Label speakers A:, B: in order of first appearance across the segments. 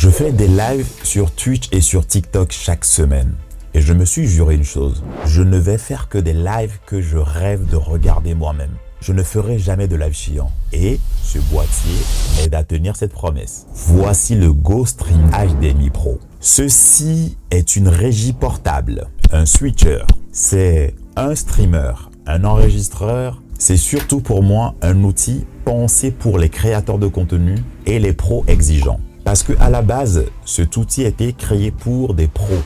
A: Je fais des lives sur Twitch et sur TikTok chaque semaine. Et je me suis juré une chose, je ne vais faire que des lives que je rêve de regarder moi-même. Je ne ferai jamais de live chiant. Et ce boîtier aide à tenir cette promesse. Voici le GoStream HDMI Pro. Ceci est une régie portable, un switcher. C'est un streamer, un enregistreur. C'est surtout pour moi un outil pensé pour les créateurs de contenu et les pros exigeants. Parce qu'à la base, cet outil a été créé pour des pros.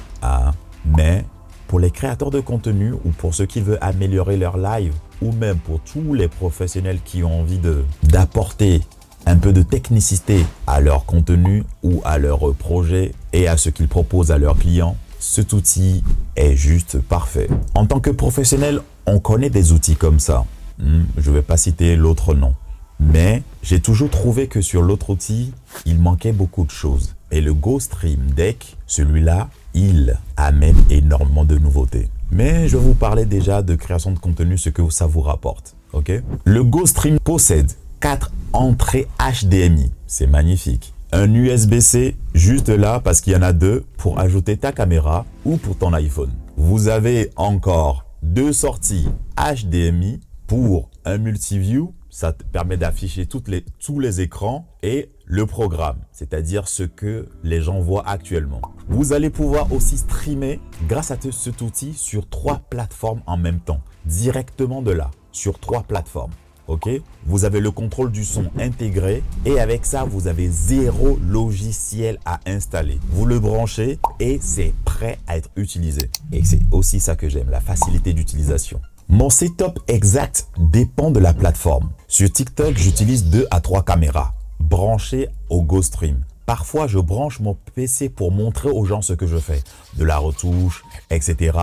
A: Mais pour les créateurs de contenu ou pour ceux qui veulent améliorer leur live ou même pour tous les professionnels qui ont envie d'apporter un peu de technicité à leur contenu ou à leur projet et à ce qu'ils proposent à leurs clients, cet outil est juste parfait. En tant que professionnel, on connaît des outils comme ça. Je ne vais pas citer l'autre nom. Mais j'ai toujours trouvé que sur l'autre outil, il manquait beaucoup de choses. Et le GoStream Deck, celui-là, il amène énormément de nouveautés. Mais je vous parlais déjà de création de contenu, ce que ça vous rapporte. Okay? Le GoStream possède 4 entrées HDMI. C'est magnifique. Un USB-C juste là parce qu'il y en a 2 pour ajouter ta caméra ou pour ton iPhone. Vous avez encore 2 sorties HDMI pour un multiview. Ça te permet d'afficher tous les écrans et le programme, c'est-à-dire ce que les gens voient actuellement. Vous allez pouvoir aussi streamer grâce à cet outil sur 3 plateformes en même temps, directement de là, sur 3 plateformes. Ok? Vous avez le contrôle du son intégré et avec ça, vous avez 0 logiciel à installer. Vous le branchez et c'est prêt à être utilisé. Et c'est aussi ça que j'aime, la facilité d'utilisation. Mon setup exact dépend de la plateforme. Sur TikTok, j'utilise 2 à 3 caméras branchées au GoStream. Parfois, je branche mon PC pour montrer aux gens ce que je fais. De la retouche, etc.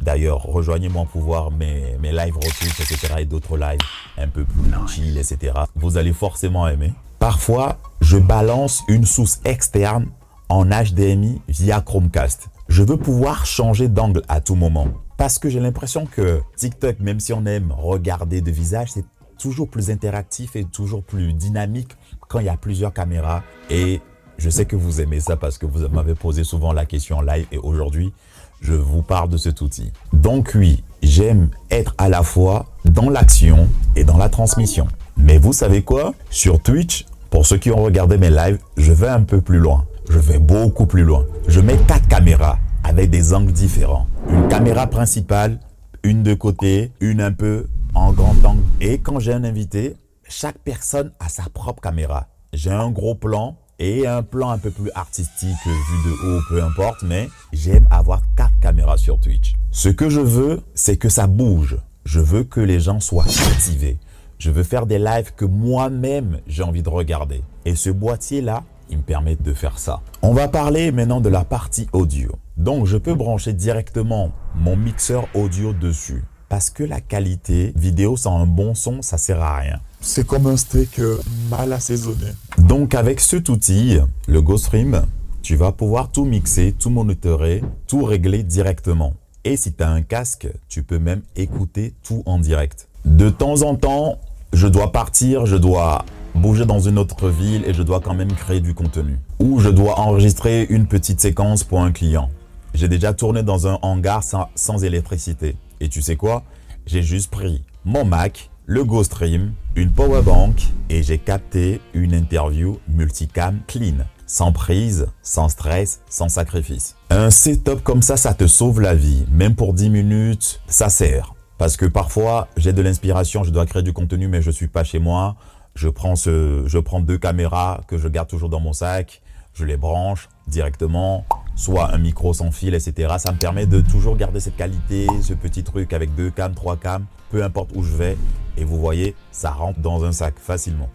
A: D'ailleurs, rejoignez-moi pour voir mes live retouches, etc. et d'autres lives un peu plus chill, etc. Vous allez forcément aimer. Parfois, je balance une source externe en HDMI via Chromecast. Je veux pouvoir changer d'angle à tout moment. Parce que j'ai l'impression que TikTok, même si on aime regarder de visage, c'est toujours plus interactif et toujours plus dynamique quand il y a plusieurs caméras. Et je sais que vous aimez ça parce que vous m'avez posé souvent la question en live et aujourd'hui, je vous parle de cet outil. Donc oui, j'aime être à la fois dans l'action et dans la transmission. Mais vous savez quoi? Sur Twitch, pour ceux qui ont regardé mes lives, je vais un peu plus loin. Je vais beaucoup plus loin. Je mets 4 caméras avec des angles différents. Une caméra principale, une de côté, une un peu en grand angle. Et quand j'ai un invité, chaque personne a sa propre caméra. J'ai un gros plan et un plan un peu plus artistique, vu de haut, peu importe, mais j'aime avoir 4 caméras sur Twitch. Ce que je veux, c'est que ça bouge. Je veux que les gens soient activés. Je veux faire des lives que moi-même, j'ai envie de regarder. Et ce boîtier-là, il me permet de faire ça. On va parler maintenant de la partie audio. Donc, je peux brancher directement mon mixeur audio dessus. Parce que la qualité vidéo sans un bon son, ça sert à rien.
B: C'est comme un steak mal assaisonné.
A: Donc, avec cet outil, le GoStream, tu vas pouvoir tout mixer, tout monitorer, tout régler directement. Et si tu as un casque, tu peux même écouter tout en direct. De temps en temps, je dois partir, je dois bouger dans une autre ville et je dois quand même créer du contenu. Ou je dois enregistrer une petite séquence pour un client. J'ai déjà tourné dans un hangar sans électricité. Et tu sais quoi? J'ai juste pris mon Mac, le GoStream, une powerbank et j'ai capté une interview multicam clean. Sans prise, sans stress, sans sacrifice. Un setup comme ça te sauve la vie. Même pour 10 minutes, ça sert. Parce que parfois, j'ai de l'inspiration, je dois créer du contenu, mais je ne suis pas chez moi. Je prends 2 caméras que je garde toujours dans mon sac. Je les branche directement, soit un micro sans fil, etc. Ça me permet de toujours garder cette qualité, ce petit truc avec 2 cams, 3 cams, peu importe où je vais. Et vous voyez, ça rentre dans un sac facilement.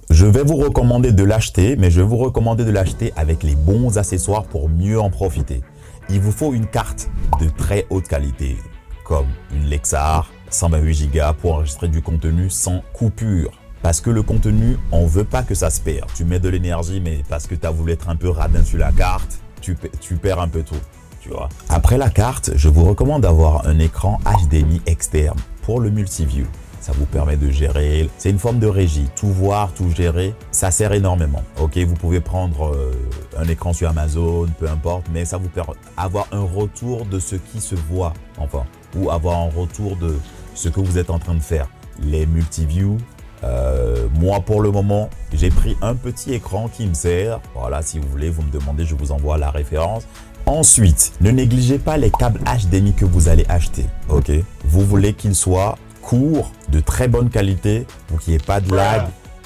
A: Je vais vous recommander de l'acheter, mais je vais vous recommander de l'acheter avec les bons accessoires pour mieux en profiter. Il vous faut une carte de très haute qualité, comme une Lexar 128 Go pour enregistrer du contenu sans coupure. Parce que le contenu, on ne veut pas que ça se perde. Tu mets de l'énergie, mais parce que tu as voulu être un peu radin sur la carte, tu perds un peu tout. Tu vois. Après la carte, je vous recommande d'avoir un écran HDMI externe pour le multiview. Ça vous permet de gérer. C'est une forme de régie. Tout voir, tout gérer, ça sert énormément. Ok, vous pouvez prendre un écran sur Amazon, peu importe, mais ça vous permet d'avoir un retour de ce qui se voit, enfin, ou avoir un retour de ce que vous êtes en train de faire. Les multiviews. Moi, pour le moment, j'ai pris un petit écran qui me sert. Voilà, si vous voulez, vous me demandez, je vous envoie la référence. Ensuite, ne négligez pas les câbles HDMI que vous allez acheter. Ok, vous voulez qu'ils soient courts, de très bonne qualité, pour qu'il n'y ait pas de lag,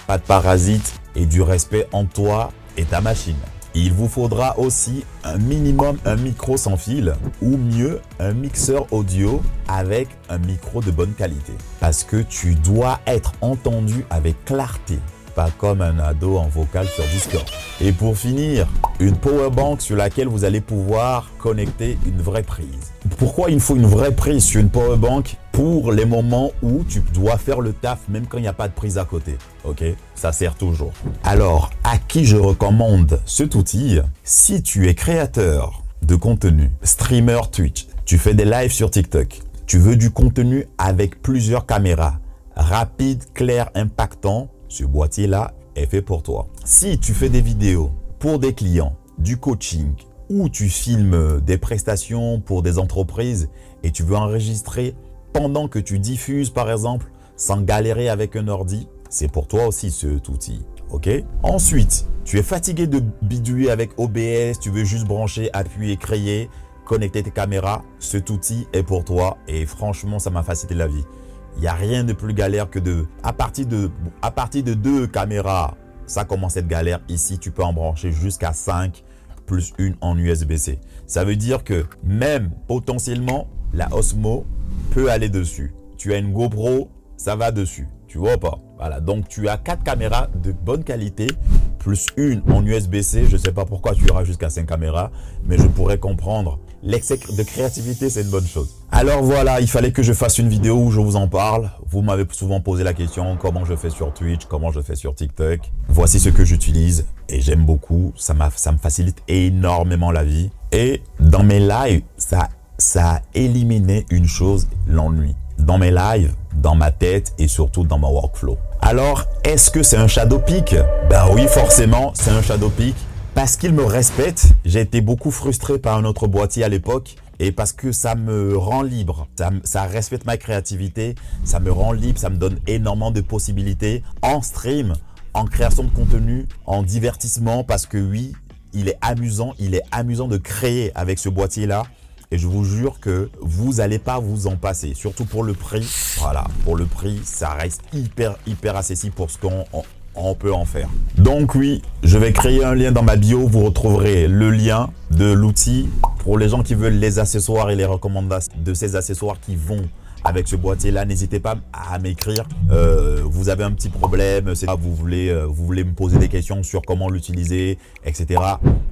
A: pas de parasites et du respect en toi et ta machine. Il vous faudra aussi un minimum un micro sans fil ou mieux un mixeur audio avec un micro de bonne qualité. Parce que tu dois être entendu avec clarté, pas comme un ado en vocal sur Discord. Et pour finir, une powerbank sur laquelle vous allez pouvoir connecter une vraie prise. Pourquoi il faut une vraie prise sur une powerbank? Pour les moments où tu dois faire le taf même quand il n'y a pas de prise à côté. Ok, ça sert toujours. Alors, à qui je recommande cet outil? Si tu es créateur de contenu, streamer Twitch, tu fais des lives sur TikTok, tu veux du contenu avec plusieurs caméras, rapide, clair, impactant, ce boîtier-là est fait pour toi. Si tu fais des vidéos pour des clients, du coaching, ou tu filmes des prestations pour des entreprises et tu veux enregistrer pendant que tu diffuses par exemple, sans galérer avec un ordi, c'est pour toi aussi cet outil. Ok. Ensuite, tu es fatigué de bidouiller avec OBS, tu veux juste brancher, appuyer, créer, connecter tes caméras, cet outil est pour toi et franchement, ça m'a facilité la vie. Il n'y a rien de plus galère que à partir de 2 caméras, ça commence à être galère. Ici, tu peux en brancher jusqu'à 5 plus une en USB-C. Ça veut dire que même potentiellement, la Osmo peut aller dessus. Tu as une GoPro, ça va dessus. Tu vois pas? Voilà, donc tu as 4 caméras de bonne qualité, plus une en USB-C. Je ne sais pas pourquoi tu iras jusqu'à 5 caméras, mais je pourrais comprendre. L'excès de créativité, c'est une bonne chose. Alors voilà, il fallait que je fasse une vidéo où je vous en parle. Vous m'avez souvent posé la question, comment je fais sur Twitch, comment je fais sur TikTok. Voici ce que j'utilise et j'aime beaucoup. Ça me facilite énormément la vie. Et dans mes lives, ça a éliminé une chose, l'ennui. Dans mes lives, dans ma tête et surtout dans mon workflow. Alors, est-ce que c'est un shadow pick? Ben oui, forcément, c'est un shadow pick. Parce qu'il me respecte, j'ai été beaucoup frustré par un autre boîtier à l'époque et parce que ça me rend libre. Ça respecte ma créativité, ça me rend libre, ça me donne énormément de possibilités en stream, en création de contenu, en divertissement parce que oui, il est amusant de créer avec ce boîtier-là. Et je vous jure que vous n'allez pas vous en passer, surtout pour le prix. Voilà, pour le prix, ça reste hyper accessible pour ce qu'on peut en faire. Donc oui, je vais créer un lien dans ma bio. Vous retrouverez le lien de l'outil pour les gens qui veulent les accessoires et les recommandations de ces accessoires qui vont avec ce boîtier-là. N'hésitez pas à m'écrire. Vous avez un petit problème, vous voulez me poser des questions sur comment l'utiliser, etc.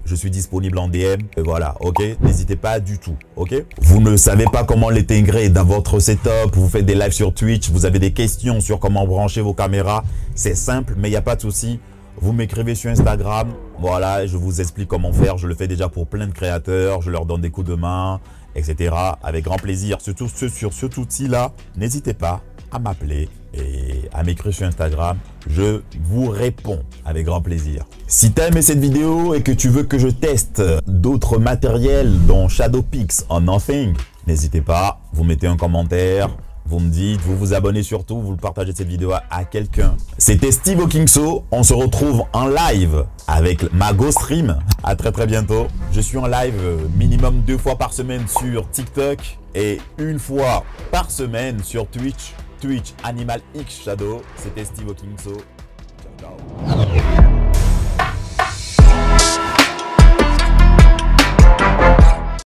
A: Je suis disponible en DM. Et voilà, ok. N'hésitez pas du tout, ok. Vous ne savez pas comment l'intégrer dans votre setup. Vous faites des lives sur Twitch. Vous avez des questions sur comment brancher vos caméras. C'est simple, mais il n'y a pas de souci. Vous m'écrivez sur Instagram. Voilà, je vous explique comment faire. Je le fais déjà pour plein de créateurs. Je leur donne des coups de main, etc. Avec grand plaisir. Surtout sur cet outil-là, n'hésitez pas à m'appeler et à m'écrire sur Instagram. Je vous réponds avec grand plaisir. Si tu as aimé cette vidéo et que tu veux que je teste d'autres matériels dont ShadowPix or Nothing, n'hésitez pas, vous mettez un commentaire. Vous me dites, vous vous abonnez surtout, vous le partagez cette vidéo à quelqu'un. C'était Steve Okingso. On se retrouve en live avec ma GoStream. À très bientôt. Je suis en live minimum 2 fois par semaine sur TikTok et 1 fois par semaine sur Twitch. Twitch Animal X Shadow. C'était Steve Okingso. Ciao, ciao.